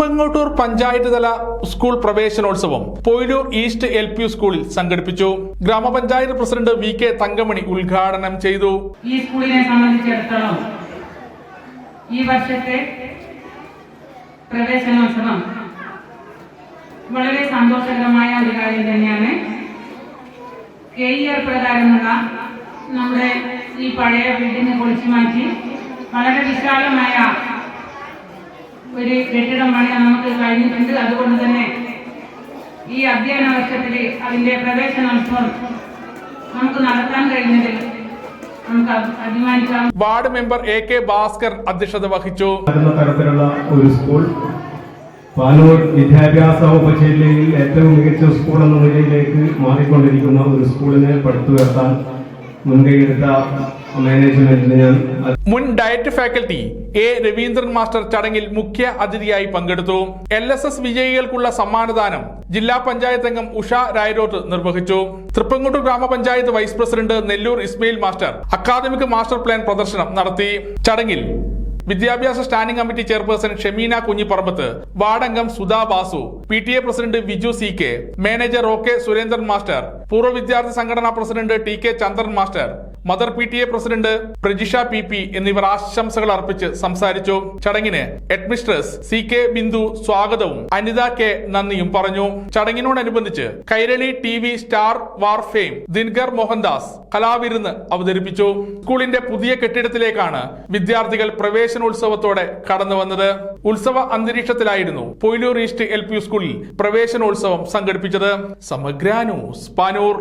തൃപ്പങ്ങോട്ടൂർ പഞ്ചായത്ത് തല സ്കൂൾ പ്രവേശനോത്സവം Poyilur east LP സ്കൂളിൽ സംഘടിപ്പിച്ചു. ഗ്രാമപഞ്ചായത്ത് പ്രസിഡന്റ് VK തങ്കമണി ഉദ്ഘാടനം ചെയ്തു. ഈ സ്കൂളിനെ സംബന്ധിച്ചിടത്തോളം ഈ വർഷത്തെ പ്രവേശനോത്സവം വളരെ സന്തോഷകരമായ ഒരു കാര്യം തന്നെയാണ്. KER പ്രകാരമുള്ള നമ്മുടെ ഈ പഴയ ബിൽഡിംഗ് പൊളിച്ചു മാറ്റി വളരെ വിശാലമായ ഒരു കെട്ടിടം പണിയാൻ നമുക്ക് കഴിഞ്ഞിട്ടുണ്ട്. അതുകൊണ്ട് തന്നെ ഈ അധ്യയന വർഷത്തിൽ അതിന്റെ പ്രവേശനോത്സവം നമുക്ക് നടത്താൻ കഴിഞ്ഞതിൽ നമുക്ക് അഭിമാനിക്കാം. വാർഡ് മെമ്പർ AK ഭാസ്കർ അധ്യക്ഷത വഹിച്ചു. തരത്തിലുള്ള ഒരു സ്കൂൾ പാനൂർ വിദ്യാഭ്യാസ ഉപജില്ലയിൽ ഏറ്റവും മികച്ച സ്കൂൾ എന്ന നിലയിലേക്ക് മാറിക്കൊണ്ടിരിക്കുന്ന ഒരു സ്കൂളിനെ പടുത്തുയർത്താൻ മുൻകൈയെടുത്ത മാനേജ്മെന്റിന് ഞാൻ മുൻ diet faculty A Raveendran master ചടങ്ങിൽ മുഖ്യ അതിഥിയായി പങ്കെടുത്തു. LSS വിജയികൾക്കുള്ള സമ്മാനദാനം ജില്ലാ പഞ്ചായത്ത് അംഗം ഉഷ രായരോട്ട് നിർവഹിച്ചു. തൃപ്പങ്ങോട്ടൂർ ഗ്രാമപഞ്ചായത്ത് vice president Nellur Ismail master academic master plan പ്രദർശനം നടത്തി. ചടങ്ങിൽ വിദ്യാഭ്യാസ standing committee chairperson Shemeena Kunjipparambath, വാർഡംഗം Sudha Basu, PTA president Viju CK, manager OK Surendran master, പൂർവ്വ വിദ്യാർത്ഥി സംഘടനാ president TK Chandran master, mother PTA president Prajisha PP എന്നിവർ ആശംസകൾ അർപ്പിച്ച് സംസാരിച്ചു. ചടങ്ങിന് ഹെഡ്മിസ്ട്രസ് CK ബിന്ദു സ്വാഗതവും അനിത K നന്ദിയും പറഞ്ഞു. ചടങ്ങിനോടനുബന്ധിച്ച് Kairali TV star war fame Dingar Mohandas കലാവിരുന്ന് അവതരിപ്പിച്ചു. സ്കൂളിന്റെ പുതിയ കെട്ടിടത്തിലേക്കാണ് വിദ്യാർത്ഥികൾ പ്രവേശനോത്സവത്തോടെ കടന്നു വന്നത്. ഉത്സവ അന്തരീക്ഷത്തിലായിരുന്നു പൊയിലൂർ ഈസ്റ്റ് LP സ്കൂളിൽ പ്രവേശനോത്സവം സംഘടിപ്പിച്ചത്. സമഗ്ര ന്യൂസ് പാനൂർ.